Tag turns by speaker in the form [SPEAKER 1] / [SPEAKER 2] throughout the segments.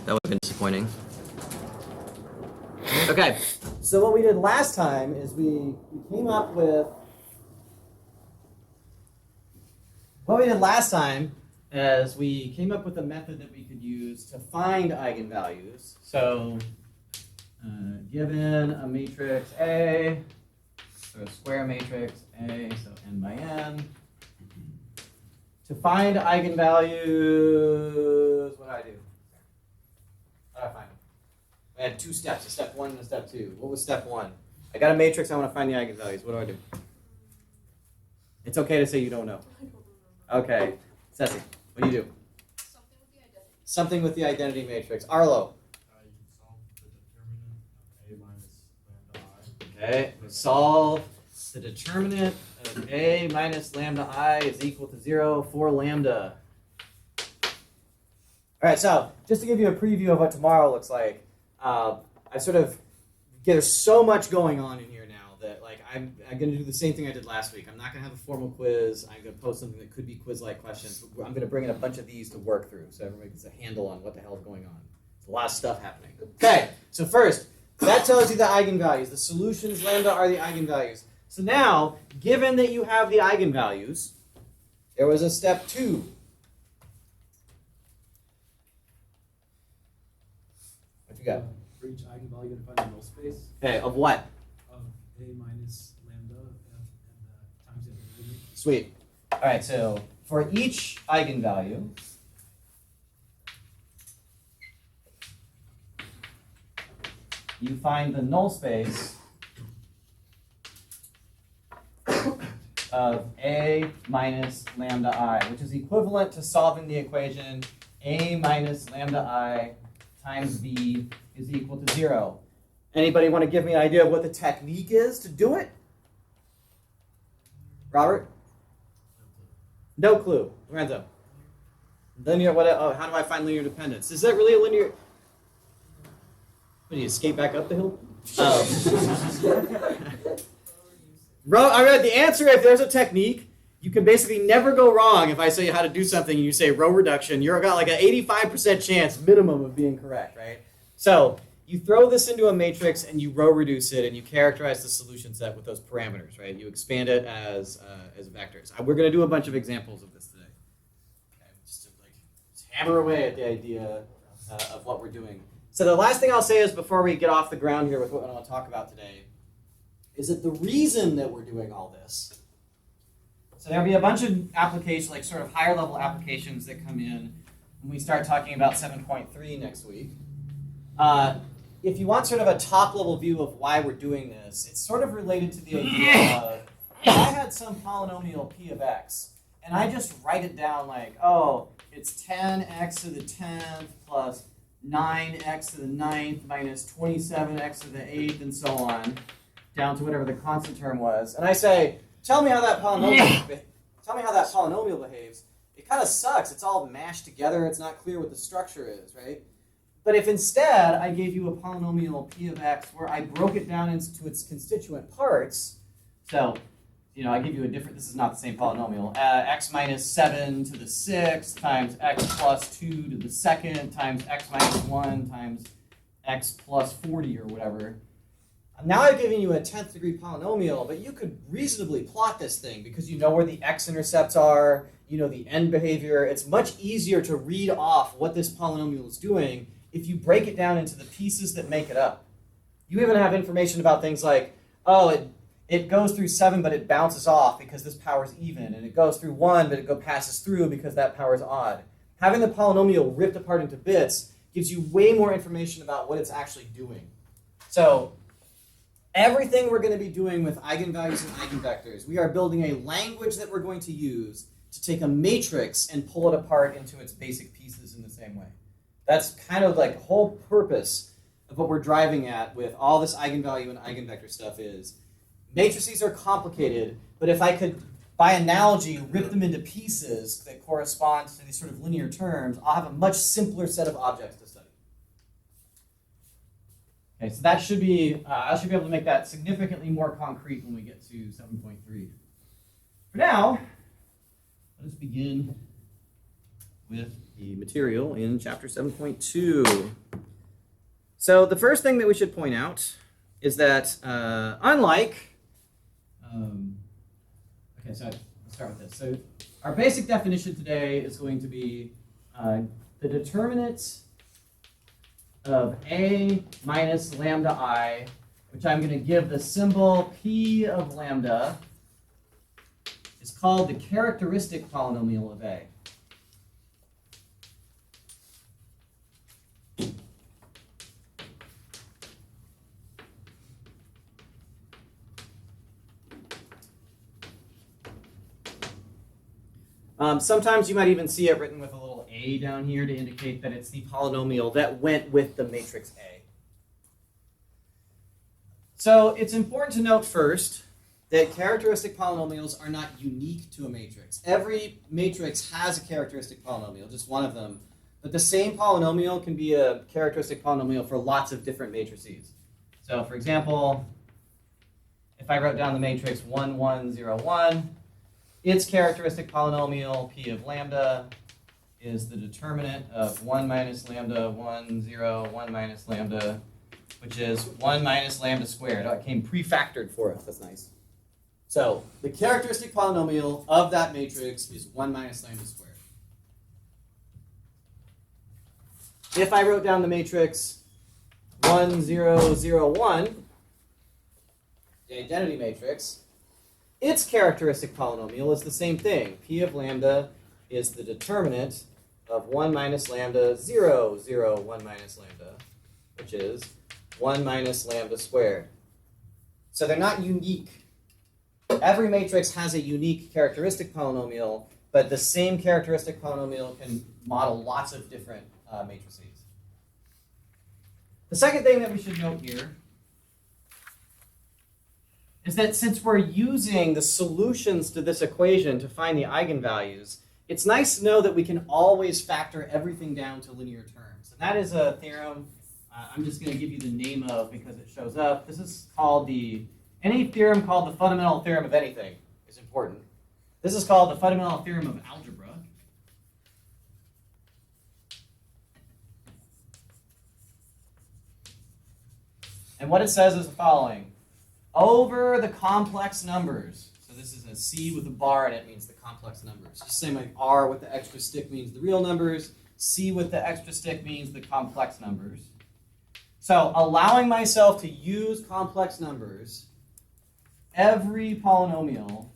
[SPEAKER 1] That would have been disappointing. Okay.
[SPEAKER 2] So what we did last time is we came up with... What we did last time is we came up with a method that we could use to find eigenvalues. So given a matrix A, so a square matrix A, so n by n, to find eigenvalues, what do I do? How do I find them? I had two steps, a step 1 and a step 2. What was step 1? I got a matrix, I want to find the eigenvalues. What do I do? It's okay to say you don't know. Okay. Ceci, what do you do? Something with the identity matrix. Arlo.
[SPEAKER 3] You
[SPEAKER 2] Solve the determinant of A minus lambda I. Okay, solve the determinant of A minus lambda I is equal to 0 for lambda. All right, so just to give you a preview of what tomorrow looks like, there's so much going on in here now that I'm going to do the same thing I did last week. I'm not going to have a formal quiz. I'm going to post something that could be quiz-like questions. But I'm going to bring in a bunch of these to work through so everybody gets a handle on what the hell is going on. There's a lot of stuff happening. Okay, so first, that tells you the eigenvalues. The solutions lambda are the eigenvalues. So now, given that you have the eigenvalues, there was a step 2. What you got?
[SPEAKER 3] For each eigenvalue, you're going to find the null space
[SPEAKER 2] Okay, of what?
[SPEAKER 3] of A minus lambda and times the identity.
[SPEAKER 2] Sweet. All right, so for each eigenvalue, you find the null space of A minus lambda I, which is equivalent to solving the equation A minus lambda I times B is equal to 0. Anybody want to give me an idea of what the technique is to do it? Robert? No clue. Lorenzo? Linear, how do I find linear dependence? Is that really a linear... What, do you skate back up the hill? I read the answer, if there's a technique, you can basically never go wrong if I say how to do something and you say row reduction. You've got like an 85% chance minimum of being correct, right? So you throw this into a matrix and you row reduce it and you characterize the solution set with those parameters, right? You expand it as vectors. We're going to do a bunch of examples of this today. Okay, just to hammer away at the idea of what we're doing. So the last thing I'll say is before we get off the ground here with what I want to talk about today is that the reason that we're doing all this, so there'll be a bunch of applications, like sort of higher level applications that come in when we start talking about 7.3 next week. If you want sort of a top level view of why we're doing this, it's sort of related to the idea of, if I had some polynomial p of x, and I just write it down like, oh, it's 10x to the 10th plus 9x to the 9th minus 27x to the 8th and so on, down to whatever the constant term was. And I say, tell me how that polynomial behaves. It kind of sucks. It's all mashed together. It's not clear what the structure is, right? But if instead I gave you a polynomial p of x where I broke it down into its constituent parts, so I give you a different, this is not the same polynomial, x minus 7 to the 6th times x plus 2 to the 2nd times x minus 1 times x plus 40 or whatever. Now I've given you a 10th degree polynomial, but you could reasonably plot this thing because you know where the x-intercepts are, you know the end behavior. It's much easier to read off what this polynomial is doing if you break it down into the pieces that make it up. You even have information about things like, oh, it goes through 7, but it bounces off because this power is even, and it goes through 1, but it passes through because that power is odd. Having the polynomial ripped apart into bits gives you way more information about what it's actually doing. So everything we're going to be doing with eigenvalues and eigenvectors, we are building a language that we're going to use to take a matrix and pull it apart into its basic pieces in the same way. That's kind of like the whole purpose of what we're driving at with all this eigenvalue and eigenvector stuff is matrices are complicated, but if I could, by analogy, rip them into pieces that correspond to these sort of linear terms, I'll have a much simpler set of objects to study. Okay, so that should be, I should be able to make that significantly more concrete when we get to 7.3. For now, let us begin with the material in chapter 7.2. So the first thing that we should point out is that unlike, okay, so let's start with this. So our basic definition today is going to be the determinant of A minus lambda I, which I'm going to give the symbol P of lambda, is called the characteristic polynomial of A. Sometimes you might even see it written with a little a down here to indicate that it's the polynomial that went with the matrix A. So it's important to note first that characteristic polynomials are not unique to a matrix. Every matrix has a characteristic polynomial, just one of them. But the same polynomial can be a characteristic polynomial for lots of different matrices. So for example, if I wrote down the matrix 1, 1, 0, 1, its characteristic polynomial, P of lambda, is the determinant of 1 minus lambda, 1, 0, 1 minus lambda, which is 1 minus lambda squared. Oh, it came pre-factored for us. That's nice. So the characteristic polynomial of that matrix is 1 minus lambda squared. If I wrote down the matrix 1, 0, 0, 1, the identity matrix, its characteristic polynomial is the same thing. P of lambda is the determinant of 1 minus lambda, 0, 0, 1 minus lambda, which is 1 minus lambda squared. So they're not unique. Every matrix has a unique characteristic polynomial, but the same characteristic polynomial can model lots of different matrices. The second thing that we should note here is that since we're using the solutions to this equation to find the eigenvalues, it's nice to know that we can always factor everything down to linear terms. And that is a theorem I'm just going to give you the name of because it shows up. This is called any theorem called the fundamental theorem of anything is important. This is called the fundamental theorem of algebra. And what it says is the following. Over the complex numbers, so this is a C with a bar in it means the complex numbers. Just same like R with the extra stick means the real numbers, C with the extra stick means the complex numbers. So allowing myself to use complex numbers, every polynomial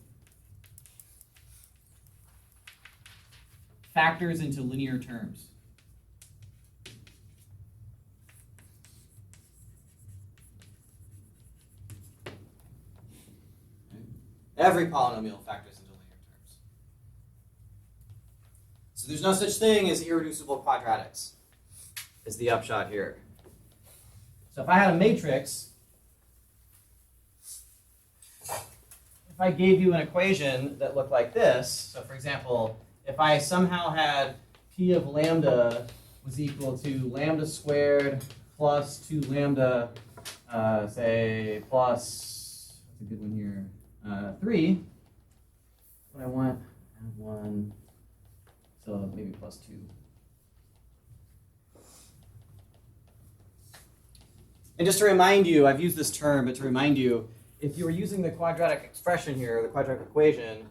[SPEAKER 2] factors into linear terms. Every polynomial factors into linear terms. So there's no such thing as irreducible quadratics, is the upshot here. So if I had a matrix, if I gave you an equation that looked like this, so for example, if I somehow had P of lambda was equal to lambda squared plus 2 lambda, say plus, what's a good one here? 3, what I want, add 1, so maybe plus 2. And just to remind you, I've used this term, but to remind you, if you were using the quadratic expression here, the quadratic equation,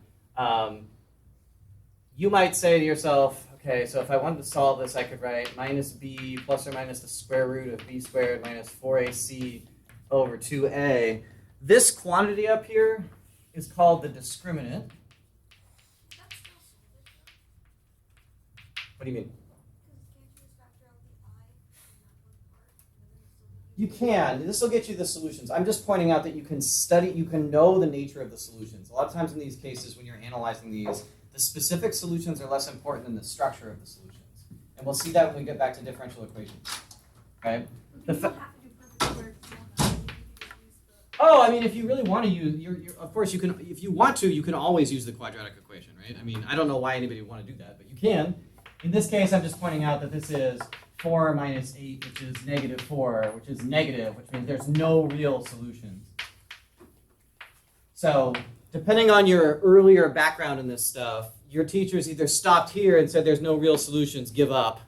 [SPEAKER 2] you might say to yourself, okay, so if I wanted to solve this, I could write minus b plus or minus the square root of b squared minus 4ac over 2a. This quantity up here is called the discriminant. What do you mean? You can. This will get you the solutions. I'm just pointing out that you can study, you can know the nature of the solutions. A lot of times in these cases when you're analyzing these, the specific solutions are less important than the structure of the solutions. And we'll see that when we get back to differential equations. Okay? Oh, I mean, if you really want to use, of course you can, if you want to, you can always use the quadratic equation, right? I mean, I don't know why anybody would want to do that, but you can. In this case, I'm just pointing out that this is 4 minus 8, which is negative 4, which is negative, which means there's no real solutions. So, depending on your earlier background in this stuff, your teachers either stopped here and said there's no real solutions, give up,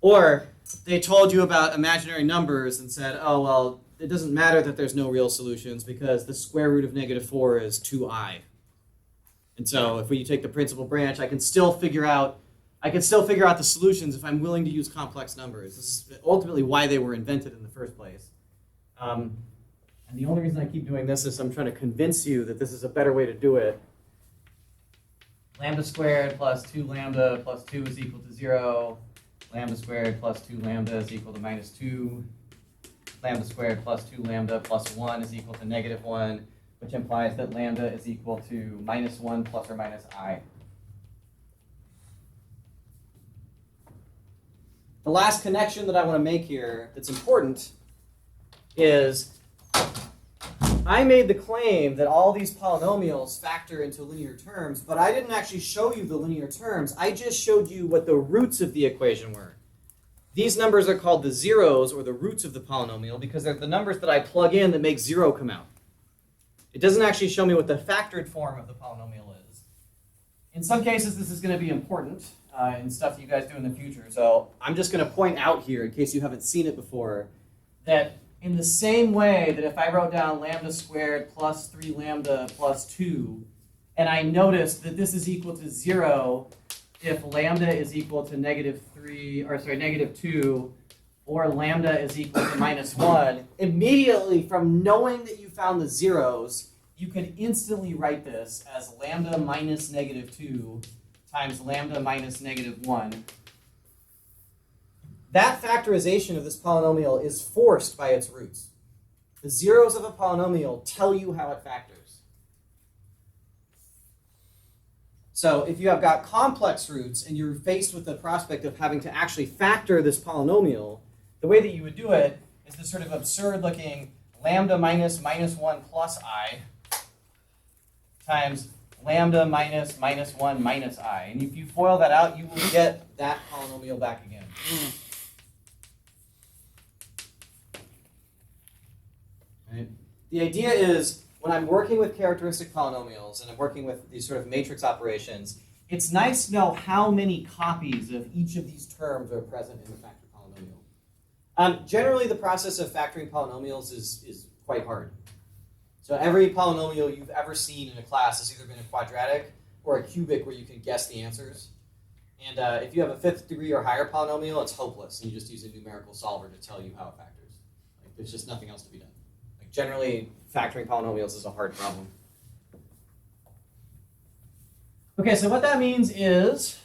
[SPEAKER 2] or they told you about imaginary numbers and said, oh, well, it doesn't matter that there's no real solutions because the square root of -4 is 2i. And so if you take the principal branch, I can still figure out the solutions if I'm willing to use complex numbers. This is ultimately why they were invented in the first place. And the only reason I keep doing this is I'm trying to convince you that this is a better way to do it. Lambda squared plus 2 lambda plus 2 is equal to 0. Lambda squared plus 2 lambda is equal to -2. Lambda squared plus 2 lambda plus 1 is equal to -1, which implies that lambda is equal to -1 plus or minus I. The last connection that I want to make here that's important is I made the claim that all these polynomials factor into linear terms, but I didn't actually show you the linear terms. I just showed you what the roots of the equation were. These numbers are called the zeros, or the roots of the polynomial, because they're the numbers that I plug in that make 0 come out. It doesn't actually show me what the factored form of the polynomial is. In some cases, this is going to be important in stuff that you guys do in the future. So I'm just going to point out here, in case you haven't seen it before, that in the same way that if I wrote down lambda squared plus 3 lambda plus 2, and I noticed that this is equal to 0 if lambda is equal to -2, or lambda is equal to -1, immediately from knowing that you found the zeros, you could instantly write this as lambda minus -2 times lambda minus -1. That factorization of this polynomial is forced by its roots. The zeros of a polynomial tell you how it factors. So if you have got complex roots and you're faced with the prospect of having to actually factor this polynomial, the way that you would do it is this sort of absurd-looking lambda minus -1 plus I times lambda minus -1 minus I. And if you FOIL that out, you will get that polynomial back again. Right? The idea is, when I'm working with characteristic polynomials and I'm working with these sort of matrix operations, it's nice to know how many copies of each of these terms are present in the factored polynomial. Generally, the process of factoring polynomials is quite hard. So every polynomial you've ever seen in a class has either been a quadratic or a cubic where you can guess the answers. And if you have a 5th degree or higher polynomial, it's hopeless. And you just use a numerical solver to tell you how it factors. Like, there's just nothing else to be done. Like, generally, factoring polynomials is a hard problem. Okay, so what that means is,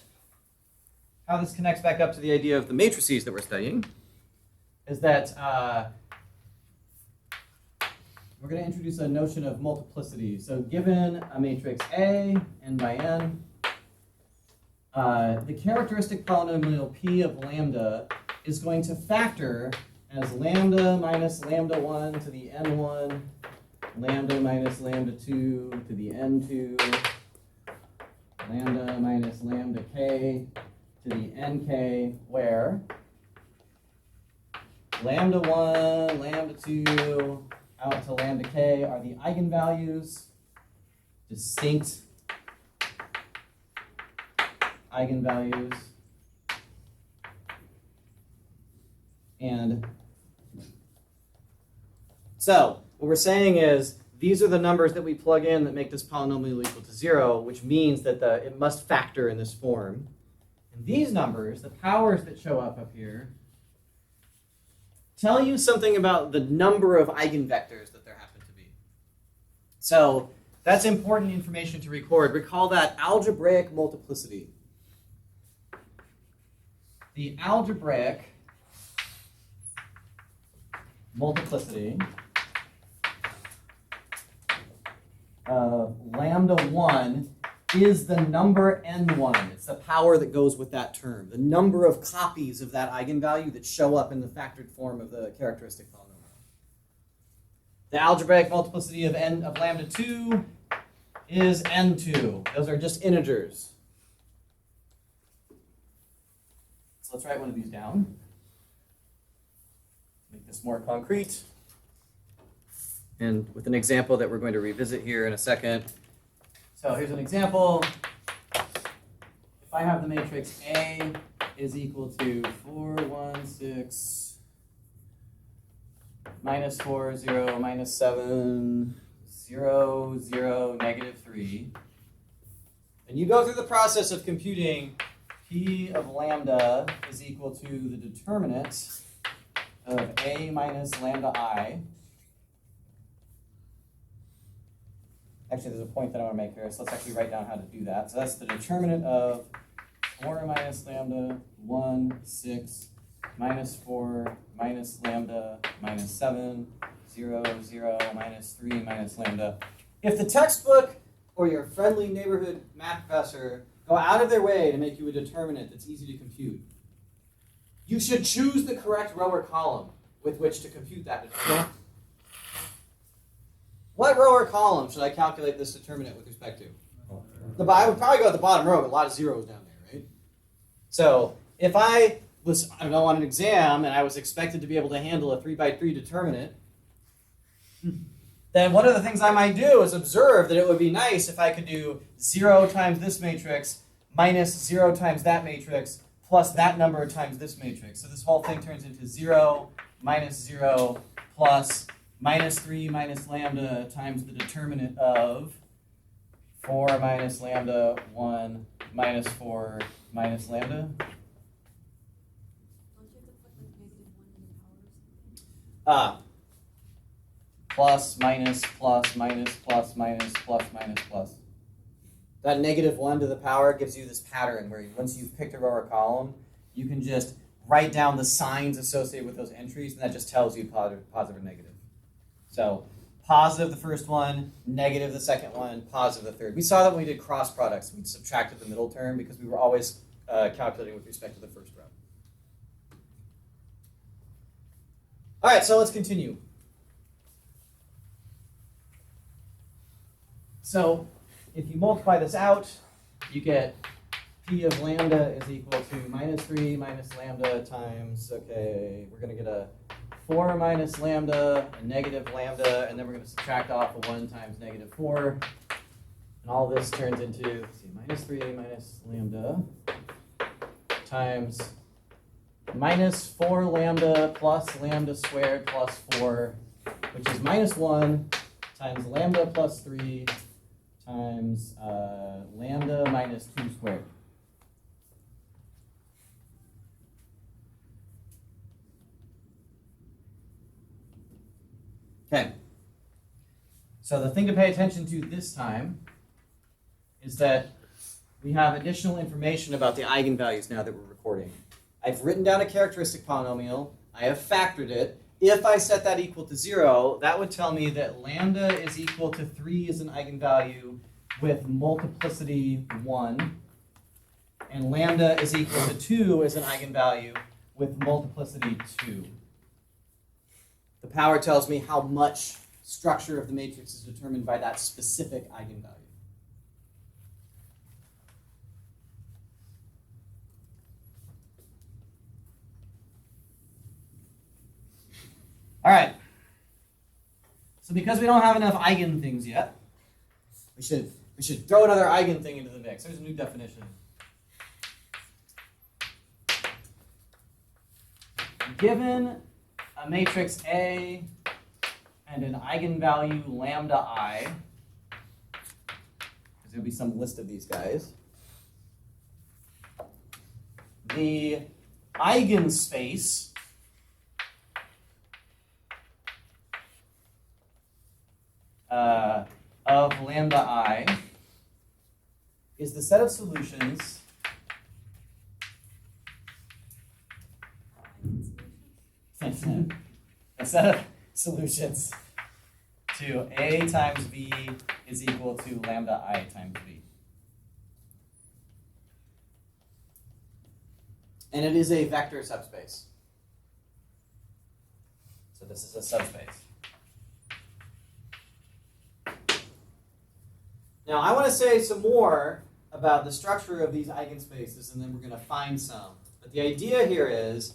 [SPEAKER 2] how this connects back up to the idea of the matrices that we're studying, is that we're going to introduce a notion of multiplicity. So given a matrix A, n by n, the characteristic polynomial P of lambda is going to factor as lambda minus lambda 1 to the n1, lambda minus lambda 2 to the n2, lambda minus lambda k to the nk, where lambda 1, lambda 2, out to lambda k are the eigenvalues, distinct eigenvalues, and so what we're saying is these are the numbers that we plug in that make this polynomial equal to 0, which means that it must factor in this form. And these numbers, the powers that show up here, tell you something about the number of eigenvectors that there happen to be. So that's important information to record. We call that algebraic multiplicity. The algebraic multiplicity of lambda 1 is the number n1. It's the power that goes with that term, the number of copies of that eigenvalue that show up in the factored form of the characteristic polynomial. The algebraic multiplicity of lambda 2 is n2. Those are just integers. So let's write one of these down. Make this more concrete. And with an example that we're going to revisit here in a second. So here's an example. if I have the matrix A is equal to 4, 1, 6, minus 4, 0, minus 7, 0, 0, negative 3, and you go through the process of computing P of lambda is equal to the determinant of A minus lambda I. Actually, there's a point that I want to make here, so let's actually write down how to do that. So that's the determinant of 4 minus lambda, 1, 6, minus 4, minus lambda, minus 7, 0, 0, minus 3, minus lambda. If the textbook or your friendly neighborhood math professor go out of their way to make you a determinant that's easy to compute, you should choose the correct row or column with which to compute that determinant. What row or column should I calculate this determinant with respect to? I would probably go at the bottom row, but a lot of zeros down there, right? So if I was, I don't know, on an exam and I was expected to be able to handle a 3 by 3 determinant, then one of the things I might do is observe that it would be nice if I could do 0 times this matrix minus 0 times that matrix plus that number times this matrix. So this whole thing turns into 0 minus 0 plus minus 3 minus lambda times the determinant of 4 minus lambda, 1 minus 4 minus lambda.
[SPEAKER 1] Don't you have to put like -1 in the powers?
[SPEAKER 2] Plus, minus, plus, minus, plus, minus, plus, minus, plus. That -1 to the power gives you this pattern where once you've picked a row or column, you can just write down the signs associated with those entries, and that just tells you positive or negative. So positive the first one, negative the second one, positive the third. We saw that when we did cross products. We subtracted the middle term because we were always calculating with respect to the first row. All right, so let's continue. So if you multiply this out, you get P of lambda is equal to minus 3 minus lambda times, okay, we're going to get a 4 minus lambda, a negative lambda, and then we're going to subtract off a 1 times negative 4. And all this turns into, let's see, minus 3 minus lambda times minus 4 lambda plus lambda squared plus 4, which is minus 1 times lambda plus 3 times lambda minus 2 squared. Okay. So the thing to pay attention to this time is that we have additional information about the eigenvalues now that we're recording. I've written down a characteristic polynomial. I have factored it. If I set that equal to 0, that would tell me that lambda is equal to 3 as an eigenvalue with multiplicity 1, and lambda is equal to 2 as an eigenvalue with multiplicity 2. The power tells me how much structure of the matrix is determined by that specific eigenvalue. All right. So because we don't have enough eigen things yet, we should throw another eigen thing into the mix. There's a new definition. Given a matrix A and an eigenvalue lambda I, because there'll be some list of these guys, the eigenspace of lambda I is the set of solutions a set of solutions to A times B is equal to lambda I times B. And it is a vector subspace. So this is a subspace. Now I want to say some more about the structure of these eigenspaces, and then we're going to find some. But the idea here is,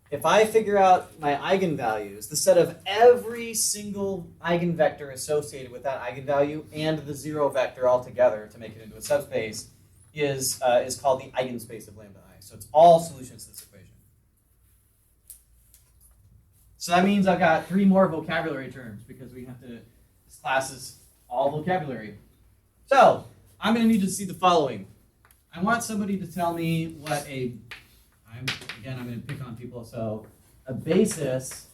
[SPEAKER 2] if I figure out my eigenvalues, the set of every single eigenvector associated with that eigenvalue and the 0 vector altogether to make it into a subspace is called the eigenspace of lambda I. So it's all solutions to this equation. So that means I've got 3 more vocabulary terms because we have to, this class is all vocabulary. So I'm going to need to see the following. I want somebody to tell me what I'm going to pick on people. So a basis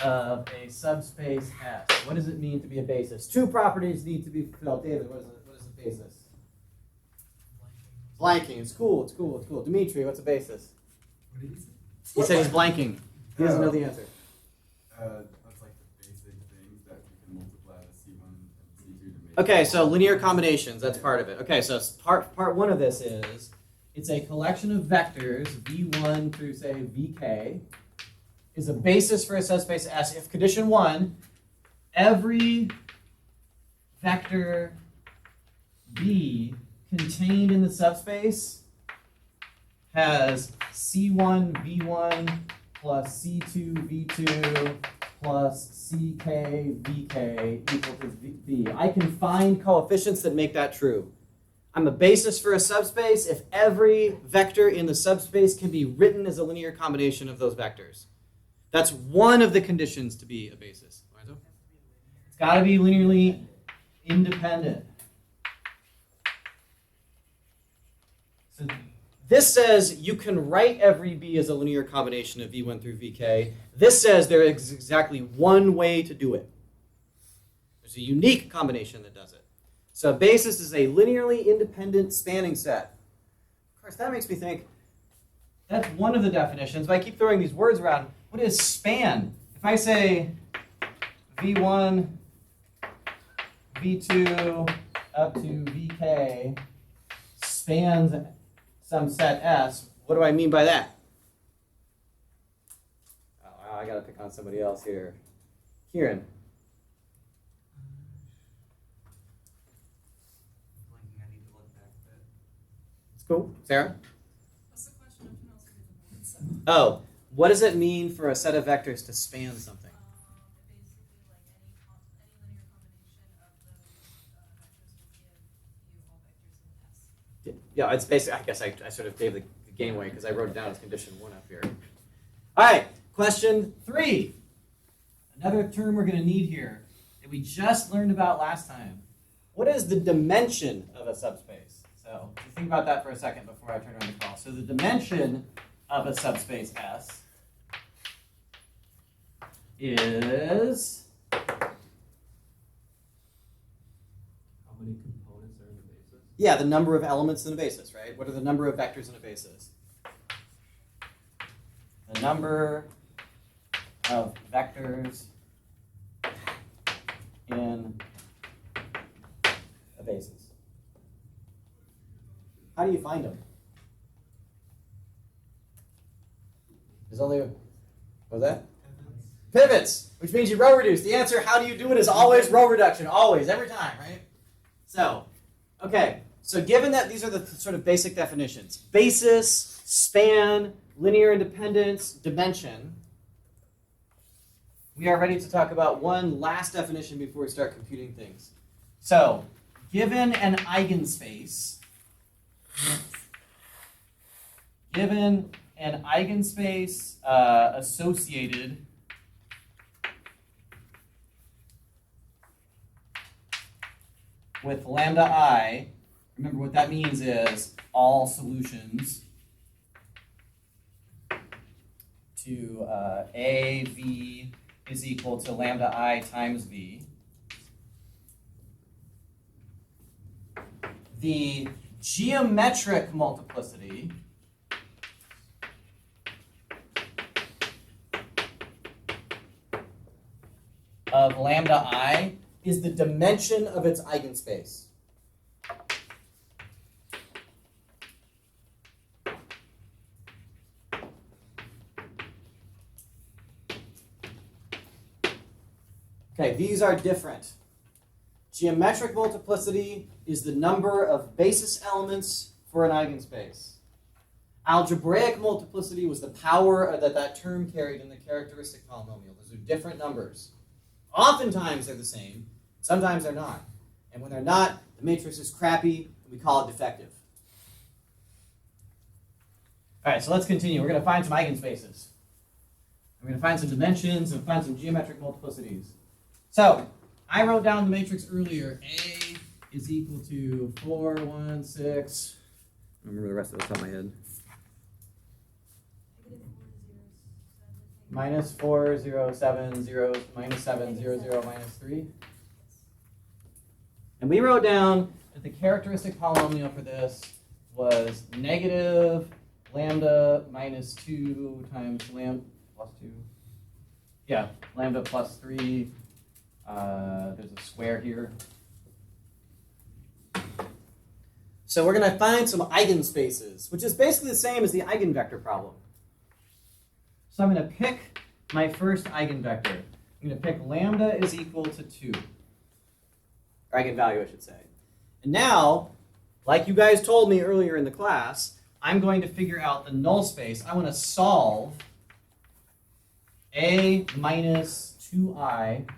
[SPEAKER 2] of a subspace S. What does it mean to be a basis? 2 properties need to be fulfilled. David, what is a basis? Blanking. It's cool. Dimitri, what's a basis?
[SPEAKER 3] What did he say?
[SPEAKER 2] He said he's blanking. He doesn't know the answer.
[SPEAKER 4] That's like the basic things that you can multiply the C1 and C2 to make.
[SPEAKER 2] Okay, so linear combinations, that's part of it. Okay, so part 1 of this is, it's a collection of vectors, v1 through, say, vk, is a basis for a subspace S if condition 1, every vector b contained in the subspace has c1 v1 plus c2 v2 plus ck vk equal to v. I can find coefficients that make that true. I'm a basis for a subspace if every vector in the subspace can be written as a linear combination of those vectors. That's one of the conditions to be a basis. It's got to be linearly independent. So this says you can write every B as a linear combination of V1 through VK. This says there is exactly one way to do it. There's a unique combination that does it. So a basis is a linearly independent spanning set. Of course, that makes me think, that's one of the definitions, but I keep throwing these words around. What is span? If I say V1, V2, up to VK spans some set S, what do I mean by that? Oh, I gotta pick on somebody else here. Kieran.
[SPEAKER 3] I need to look back a bit.
[SPEAKER 2] It's cool. Sarah?
[SPEAKER 1] What's the question? I can also get the board.
[SPEAKER 2] Oh, what does it mean for a set of vectors to span something?
[SPEAKER 1] Basically, like any linear combination of those vectors will give you all vectors in S.
[SPEAKER 2] Yeah, it's basically, I guess I sort of gave the game away because I wrote it down as condition 1 up here. All right, question 3. Another term we're going to need here that we just learned about last time. What is the dimension of a subspace? So just think about that for a second before I turn around the call. So the dimension of a subspace S is...
[SPEAKER 4] How many components are in the basis?
[SPEAKER 2] Yeah, the number of elements in a basis, right? What are the number of vectors in a basis? The number of vectors in a basis. How do you find them? There's only, what was that? Pivots, which means you row reduce. The answer, how do you do it, is always row reduction. Always, every time, right? So, okay. So given that these are the sort of basic definitions, basis, span, linear independence, dimension, we are ready to talk about one last definition before we start computing things. So, given an eigenspace, associated with lambda I, remember what that means is all solutions to A, V is equal to lambda I times V. The geometric multiplicity of lambda I is the dimension of its eigenspace. Okay, these are different. Geometric multiplicity is the number of basis elements for an eigenspace. Algebraic multiplicity was the power that term carried in the characteristic polynomial. Those are different numbers. Oftentimes they're the same, sometimes they're not. And when they're not, the matrix is crappy, and we call it defective. All right, so let's continue. We're going to find some eigenspaces. We're going to find some dimensions and find some geometric multiplicities. So I wrote down the matrix earlier. A is equal to 4, 1, 6. I don't remember the rest of the top of my head. Minus 4, 0, 7, 0, minus 7, 0, 0, minus 3. And we wrote down that the characteristic polynomial for this was negative lambda minus 2 times lambda plus 2. Yeah, lambda plus 3. There's a square here. So we're going to find some eigenspaces, which is basically the same as the eigenvector problem. So I'm going to pick my first eigenvector. I'm going to pick lambda is equal to 2. Or eigenvalue, I should say. And now, like you guys told me earlier in the class, I'm going to figure out the null space. I want to solve a minus 2I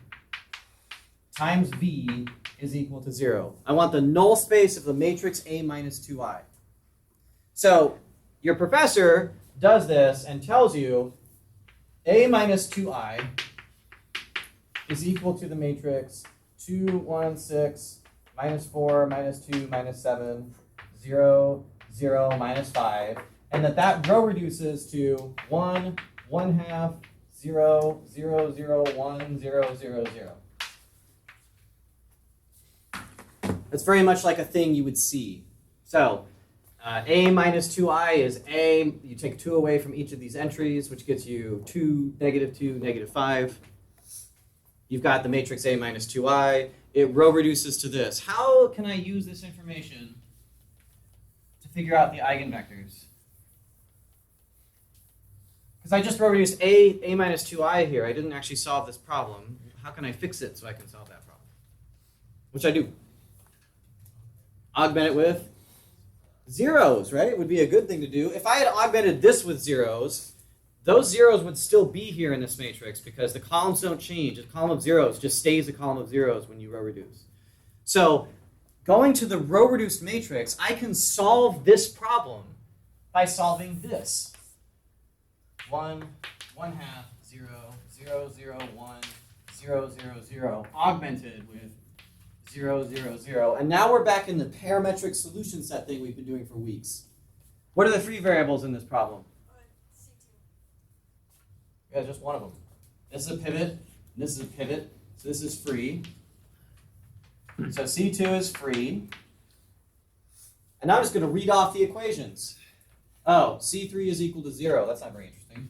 [SPEAKER 2] times v is equal to 0. I want the null space of the matrix A minus 2I. So your professor does this and tells you A minus 2I is equal to the matrix 2, 1, 6, minus 4, minus 2, minus 7, 0, 0, minus 5, and that row reduces to 1, 1 half, 0, 0, 0, 1, 0, 0, 0. That's very much like a thing you would see. So A minus 2I is A. You take 2 away from each of these entries, which gets you 2, negative 5. You've got the matrix A minus 2I. It row reduces to this. How can I use this information to figure out the eigenvectors? Because I just row reduced A minus 2I here. I didn't actually solve this problem. How can I fix it so I can solve that problem? Which I do. Augment it with zeros, right? It would be a good thing to do. If I had augmented this with zeros, those zeros would still be here in this matrix because the columns don't change. A column of zeros just stays a column of zeros when you row reduce. So going to the row reduced matrix, I can solve this problem by solving this. 1, 1 half, 0, 0, 0, 1, 0, 0, 0, augmented with 0, 0, 0. And now we're back in the parametric solution set thing we've been doing for weeks. What are the free variables in this problem? Yeah, just one of them. This is a pivot, and this is a pivot, so this is free. So C2 is free. And now I'm just going to read off the equations. Oh, C3 is equal to 0. That's not very interesting.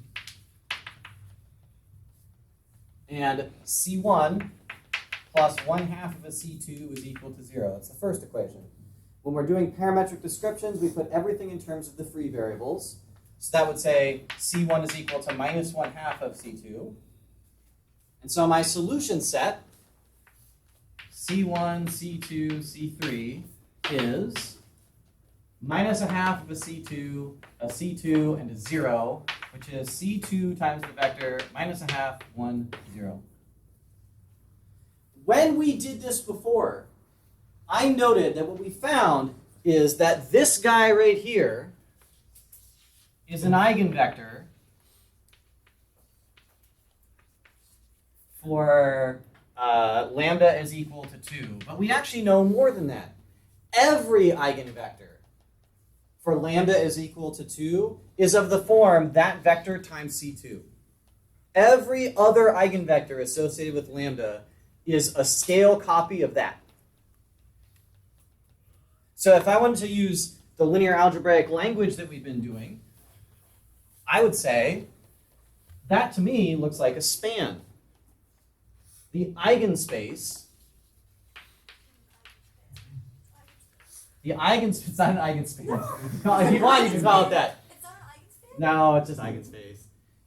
[SPEAKER 2] And C1 plus 1 half of a C2 is equal to 0. That's the first equation. When we're doing parametric descriptions, we put everything in terms of the free variables. So that would say C1 is equal to minus 1 half of C2. And so my solution set, C1, C2, C3, is minus a half of a C2, and a 0, which is C2 times the vector minus a half, 1, 0. When we did this before, I noted that what we found is that this guy right here is an eigenvector for lambda is equal to 2. But we actually know more than that. Every eigenvector for lambda is equal to 2 is of the form that vector times C2. Every other eigenvector associated with lambda is a scale copy of that. So if I wanted to use the linear algebraic language that we've been doing, I would say that to me looks like a span. The eigenspace, it's not an eigenspace. If you want, you can call it that.
[SPEAKER 1] It's not an eigenspace?
[SPEAKER 2] No, it's just eigenspace.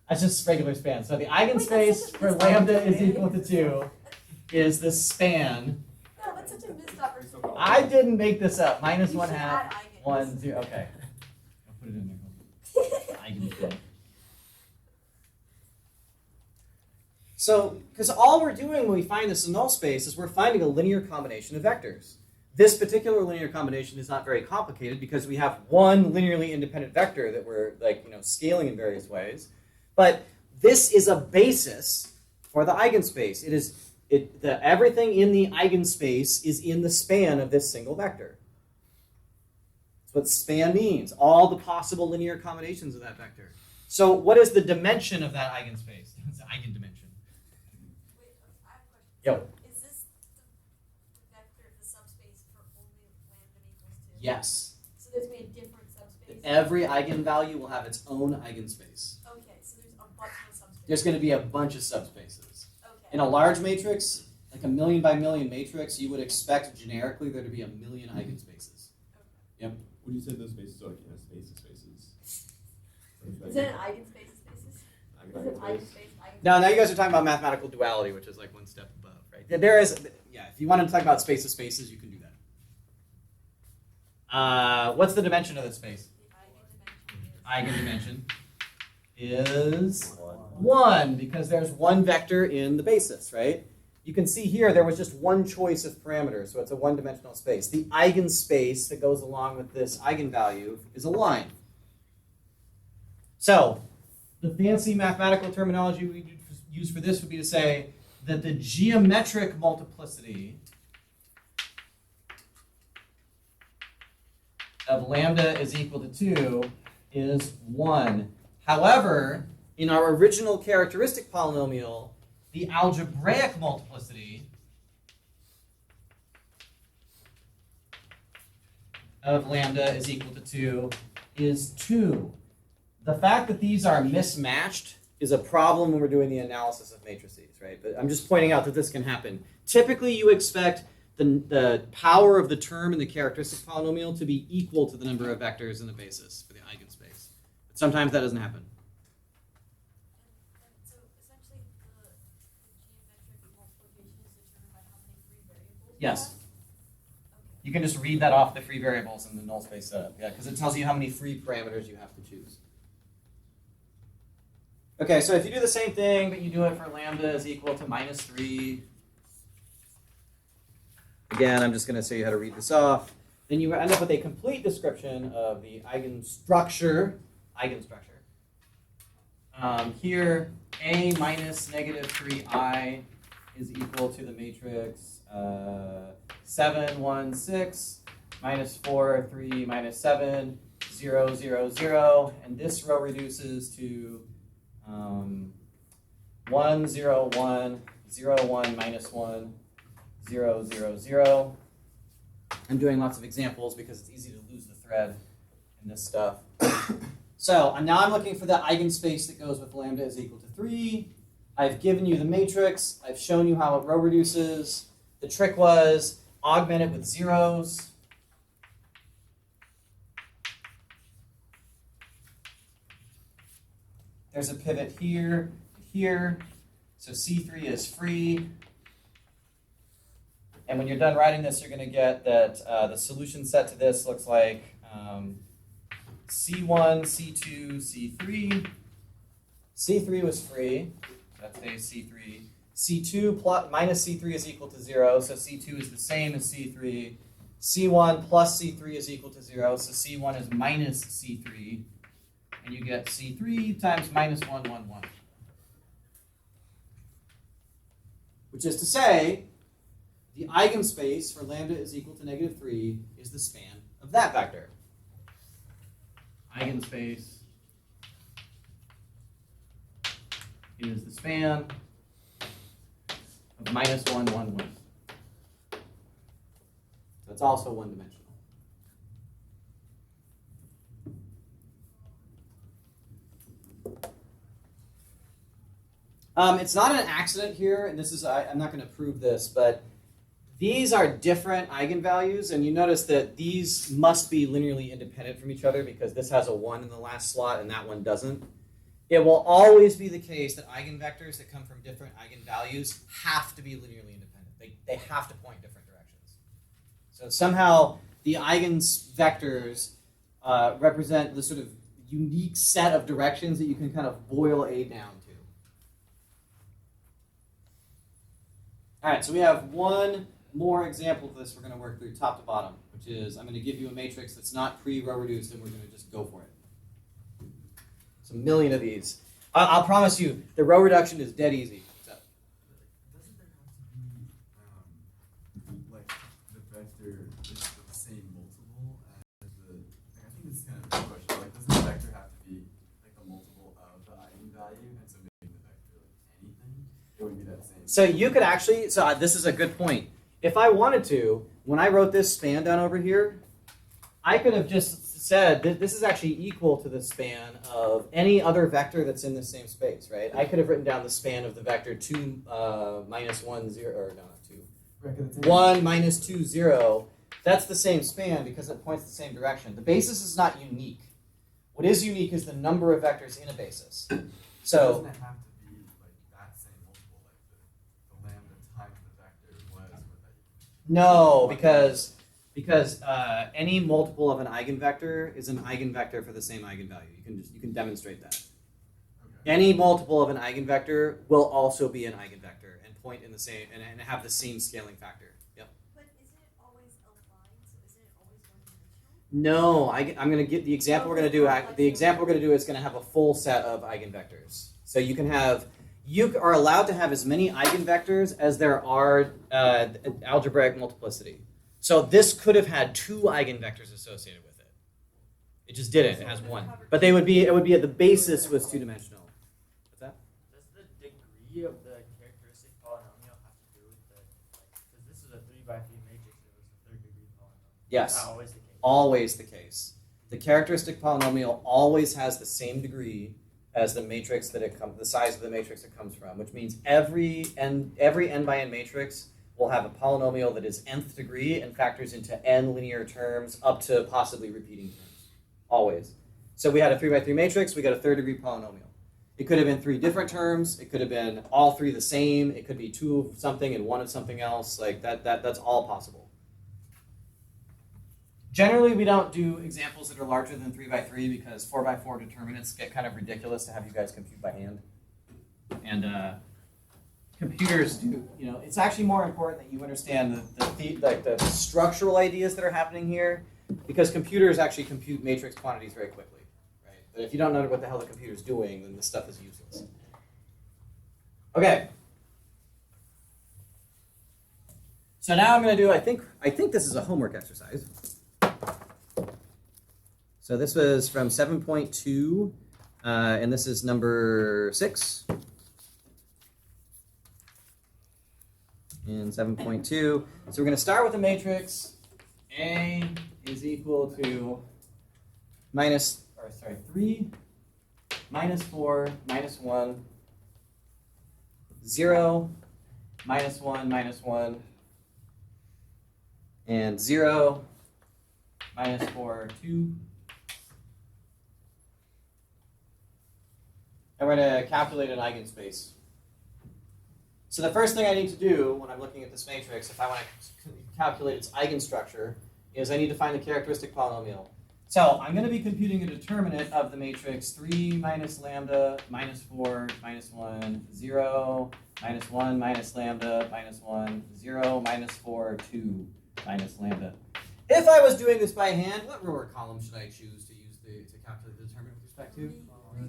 [SPEAKER 2] That's just regular span. So the eigenspace for lambda is equal to 2 is the span.
[SPEAKER 1] No, that's such a missed opportunity.
[SPEAKER 2] I didn't make this up. Minus
[SPEAKER 1] You
[SPEAKER 2] 1
[SPEAKER 1] should
[SPEAKER 2] half,
[SPEAKER 1] add eigens.
[SPEAKER 2] 1, 0. Okay. I'll put it in there. Eigenspace. So, because all we're doing when we find this null space is we're finding a linear combination of vectors. This particular linear combination is not very complicated because we have one linearly independent vector that we're scaling in various ways. But this is a basis for the eigenspace. Everything in the eigenspace is in the span of this single vector. That's what span means, all the possible linear combinations of that vector. So what is the dimension of that eigenspace? It's the eigendimension.
[SPEAKER 1] Wait, I have a question.
[SPEAKER 2] Yo.
[SPEAKER 1] Is this the vector, the subspace for only lambda equals 2?
[SPEAKER 2] Yes.
[SPEAKER 1] So there's going to be a different subspace?
[SPEAKER 2] Every eigenvalue will have its own eigenspace.
[SPEAKER 1] Okay, so there's a bunch of subspaces.
[SPEAKER 2] There's going to be a bunch of subspaces.
[SPEAKER 1] Okay.
[SPEAKER 2] In a large matrix, like a million by million matrix, you would expect generically there to be a million eigenspaces.
[SPEAKER 1] Okay.
[SPEAKER 2] Yep.
[SPEAKER 5] When you say those spaces are like spaces.
[SPEAKER 1] Is that an eigenspace of spaces? Is it eigenspace?
[SPEAKER 2] Now you guys are talking about mathematical duality, which is like one step above, right? There is, if you want to talk about space of spaces, you can do that. What's the dimension of the space?
[SPEAKER 1] The eigendimension
[SPEAKER 2] Eigendimension is 1, because there's one vector in the basis, right? You can see here there was just one choice of parameters, so it's a one-dimensional space. The eigenspace that goes along with this eigenvalue is a line. So, the fancy mathematical terminology we use for this would be to say that the geometric multiplicity of lambda is equal to 2 is 1. However, in our original characteristic polynomial, the algebraic multiplicity of lambda is equal to 2 is 2. The fact that these are mismatched is a problem when we're doing the analysis of matrices, right? But I'm just pointing out that this can happen. Typically, you expect the power of the term in the characteristic polynomial to be equal to the number of vectors in the basis for the eigenspace. But sometimes that doesn't happen.
[SPEAKER 1] And so essentially the geometric multiplication is determined by how many free variables you
[SPEAKER 2] Yes.
[SPEAKER 1] have? Okay.
[SPEAKER 2] You can just read that off the free variables in the null space setup, yeah, because it tells you how many free parameters you have to choose. Okay, so if you do the same thing, but you do it for lambda is equal to -3. Again, I'm just going to show you how to read this off. Then you end up with a complete description of the eigenstructure. Here, A minus -3i is equal to the matrix 7, 1, 6, -4, 3, -7, 0, 0, 0. And this row reduces to 1, 0, 1, 0, 1, -1, 0, 0, 0. I'm doing lots of examples because it's easy to lose the thread in this stuff. So now I'm looking for the eigenspace that goes with lambda is equal to 3. I've given you the matrix. I've shown you how it row reduces. The trick was augment it with zeros. There's a pivot here, here. So C3 is free. And when you're done writing this, you're going to get that the solution set to this looks like C1, C2, C3. C3 was free. That stays C3. C2 minus C3 is equal to 0, so C2 is the same as C3. C1 plus C3 is equal to 0, so C1 is minus C3. And you get C3 times minus 1, 1, 1. Which is to say, the eigenspace for lambda is equal to -3 is the span of that vector. Eigenspace is the span of -1, 1, 1. So it's also one-dimensional. It's not an accident here, and this is I'm not going to prove this, but these are different eigenvalues, and you notice that these must be linearly independent from each other because this has a 1 in the last slot and that one doesn't. It will always be the case that eigenvectors that come from different eigenvalues have to be linearly independent. They have to point different directions. So somehow the eigenvectors represent the sort of unique set of directions that you can kind of boil A down to. All right, so we have 1, more examples of this we're going to work through top to bottom, which is I'm going to give you a matrix that's not pre-row reduced, and we're going to just go for it. It's a million of these. I'll promise you, the row reduction is dead easy. So,
[SPEAKER 4] Doesn't there have to be like the vector is the same multiple as the? Like, I think this is kind of a question. Like, doesn't the vector have to be like the multiple of the eigenvalue, and so making the vector like anything, it would be that same.
[SPEAKER 2] so you could actually. So this is a good point. If I wanted to, when I wrote this span down over here, I could have just said that this is actually equal to the span of any other vector that's in the same space, right? I could have written down the span of the vector 2 minus 1 0, or no, not 2.
[SPEAKER 4] Right, 'cause it's
[SPEAKER 2] 1 minus 2 0. That's the same span because it points the same direction. The basis is not unique. What is unique is the number of vectors in a basis. So
[SPEAKER 4] doesn't it have to be like that same multiple, like the lambda times the vector was what that?
[SPEAKER 2] no, because any multiple of an eigenvector is an eigenvector for the same eigenvalue. You can demonstrate that.
[SPEAKER 4] Okay.
[SPEAKER 2] Any multiple of an eigenvector will also be an eigenvector and point in the same and have the same scaling factor. Yep.
[SPEAKER 1] But isn't it always a line? So isn't it always one-dimensional?
[SPEAKER 2] No, I'm going to get the example we're going to do. The example we're going to do is going to have a full set of eigenvectors. So you are allowed to have as many eigenvectors as there are algebraic multiplicity. So this could have had 2 eigenvectors associated with it. It just didn't. It has 1. But it would be at the basis was 2-dimensional. What's that?
[SPEAKER 6] Does the degree of the characteristic polynomial have to do with the, like, because this is a 3x3 matrix, it was a 3rd degree polynomial.
[SPEAKER 2] Yes.
[SPEAKER 6] Is that always the case?
[SPEAKER 2] Always the case. The characteristic polynomial always has the same degree as the matrix the size of the matrix it comes from, which means every n by n matrix will have a polynomial that is nth degree and factors into n linear terms up to possibly repeating terms. Always. So we had a 3x3 matrix, we got a 3rd degree polynomial. It could have been 3 different terms, it could have been all 3 the same, it could be 2 of something and 1 of something else, like that's all possible. Generally, we don't do examples that are larger than 3x3 because 4x4 determinants get kind of ridiculous to have you guys compute by hand. And computers do, it's actually more important that you understand the structural ideas that are happening here because computers actually compute matrix quantities very quickly, right? But if you don't know what the hell the computer's doing, then this stuff is useless. Okay. So now I'm going to do, I think this is a homework exercise. So this was from 7.2, and this is number 6. In 7.2. So we're going to start with a matrix. A is equal to 3 minus 4 minus 1, 0 minus 1 minus 1, and 0 minus 4, 2. And we're going to calculate an eigenspace. So the first thing I need to do when I'm looking at this matrix, if I want to calculate its eigenstructure, is I need to find the characteristic polynomial. So I'm going to be computing a determinant of the matrix 3 minus lambda minus 4 minus 1, 0 minus 1 minus lambda minus 1, 0 minus 4, 2 minus lambda. If I was doing this by hand, what row or column should I choose to use to calculate the determinant with respect to?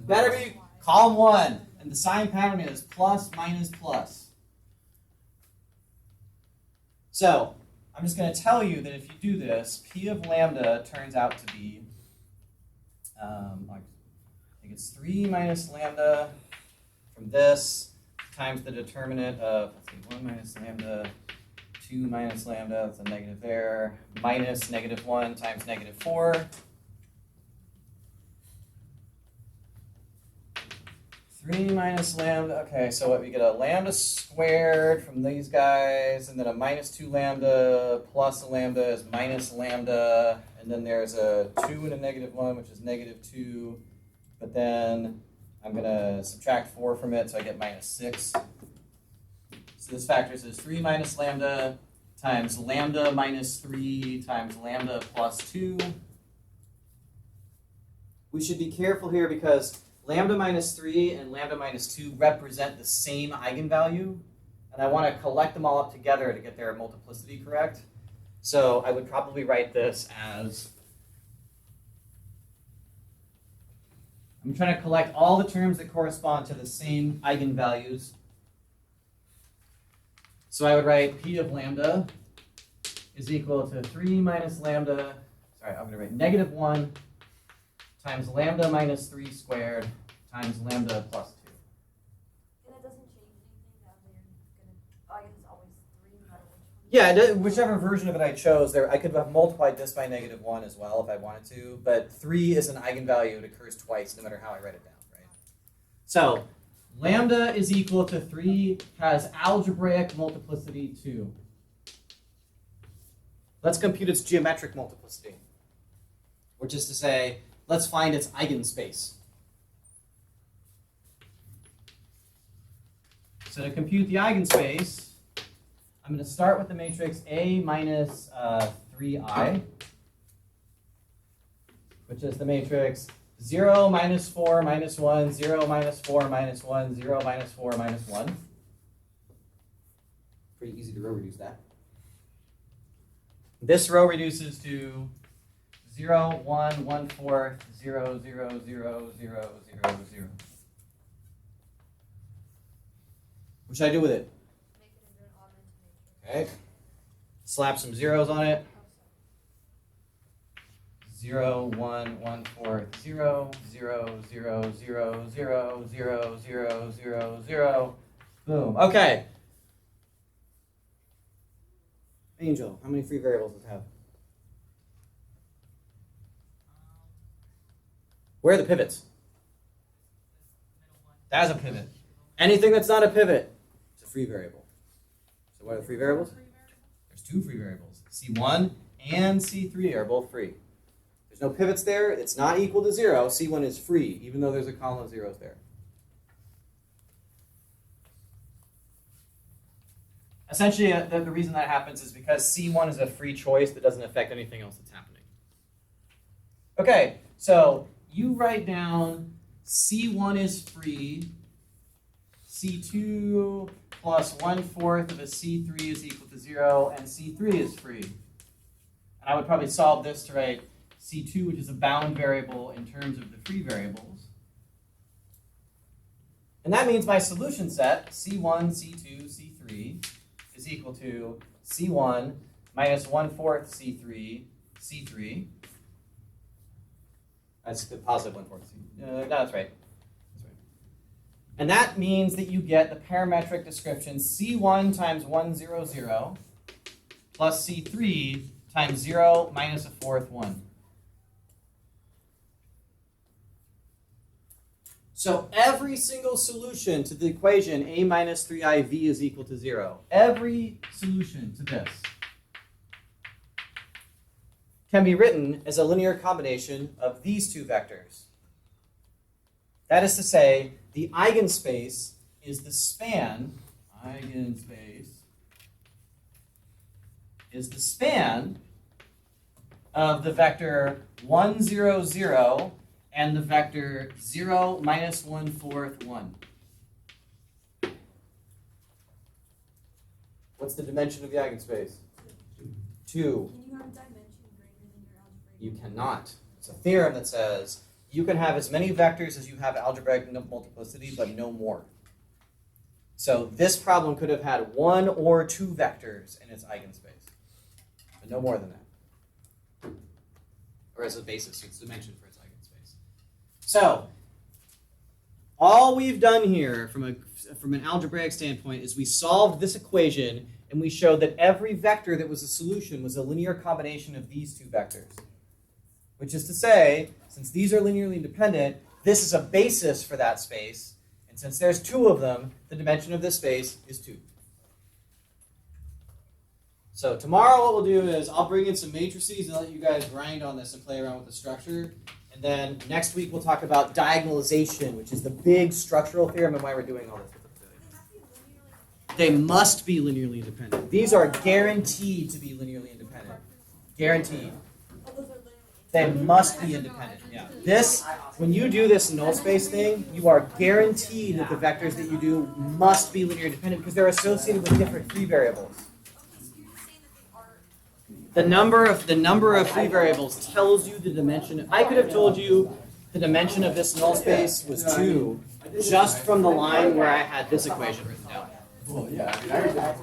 [SPEAKER 2] Better be column 1, and the sign pattern is plus minus plus. So I'm just going to tell you that if you do this, P of lambda turns out to be, I think it's 3 minus lambda from this times the determinant of, 1 minus lambda, 2 minus lambda, that's a negative there, minus -1 times -4. 3 minus lambda, okay, so what we get a lambda squared from these guys, and then a minus 2 lambda plus a lambda is minus lambda, and then there's a 2 and a -1, which is -2, but then I'm going to subtract 4 from it, so I get -6. So this factors as 3 minus lambda times lambda minus 3 times lambda plus 2. We should be careful here because lambda minus 3 and lambda minus 2 represent the same eigenvalue. And and I want to collect them all up together to get their multiplicity correct. So I would probably write this as, I'm trying to collect all the terms that correspond to the same eigenvalues. So I would write P of lambda is equal to 3 minus lambda, sorry, I'm going to write negative 1 times lambda minus 3 squared times lambda plus 2.
[SPEAKER 1] And it doesn't change anything that they're gonna, it's always 3 no matter which one.
[SPEAKER 2] Yeah, whichever version of it I chose, there I could have multiplied this by negative 1 as well if I wanted to, but 3 is an eigenvalue. It occurs twice no matter how I write it down, right? So lambda is equal to 3 has algebraic multiplicity 2. Let's compute its geometric multiplicity, which is to say, let's find its eigenspace. So to compute the eigenspace, I'm going to start with the matrix A minus 3i, which is the matrix 0, minus 4, minus 1, 0, minus 4, minus 1, 0, minus 4, minus 1. Pretty easy to row reduce that. This row reduces to 0, 1, 1 4, 0, 0, 0, 0, 0, 0. What should I do with it?
[SPEAKER 1] Make it into an augmented matrix.
[SPEAKER 2] Okay. Slap some zeros on it. 0, 1, 1 4, 0, 0, 0, 0, 0, 0, 0, 0, 0. Boom. Okay. Angel, how many free variables does it have? Where are the pivots? That's a pivot. Anything that's not a pivot is a free variable. So what are the free variables? There's 2 free variables. C1 and C3 are both free. There's no pivots there. It's not equal to 0. C1 is free, even though there's a column of zeros there. Essentially, the reason that happens is because C1 is a free choice that doesn't affect anything else that's happening. Okay, so you write down C1 is free, C2 plus 1/4 of a C3 is equal to 0, and C3 is free. And I would probably solve this to write C2, which is a bound variable in terms of the free variables. And that means my solution set, C1, C2, C3, is equal to C1 minus 1/4 C3, C3. That's the positive 1/4 C. No, that's right. That's right. And that means that you get the parametric description C1 times 1, 0, 0 plus C3 times 0 minus 1/4, 1. So every single solution to the equation A minus 3iv is equal to 0, every solution to this can be written as a linear combination of these 2 vectors. That is to say, the eigenspace is the span, of the vector 1, 0, 0 and the vector 0, minus 1/4, 1. What's the dimension of the eigenspace? 2.
[SPEAKER 1] Can you have a dimension greater than your algebraic?
[SPEAKER 2] You cannot. It's a theorem that says you can have as many vectors as you have algebraic multiplicity, but no more. So this problem could have had 1 or 2 vectors in its eigenspace, but no more than that. Or as a basis, its dimension for its eigenspace. So all we've done here from an algebraic standpoint is we solved this equation and we showed that every vector that was a solution was a linear combination of these 2 vectors. Which is to say, since these are linearly independent, this is a basis for that space. And since there's 2 of them, the dimension of this space is 2. So tomorrow what we'll do is I'll bring in some matrices and let you guys grind on this and play around with the structure. And then next week we'll talk about diagonalization, which is the big structural theorem and why we're doing all this. They must be linearly independent. These are guaranteed to be linearly independent. Guaranteed.
[SPEAKER 1] Oh, those are linearly
[SPEAKER 2] They must be independent. Yeah. This, when you do this null space thing, you are guaranteed that the vectors that you do must be linear independent because they're associated with different free variables. The number of free variables tells you the dimension. I could have told you the dimension of this null space was 2 just from the line where I had this equation written down.
[SPEAKER 4] Well, yeah, I mean, I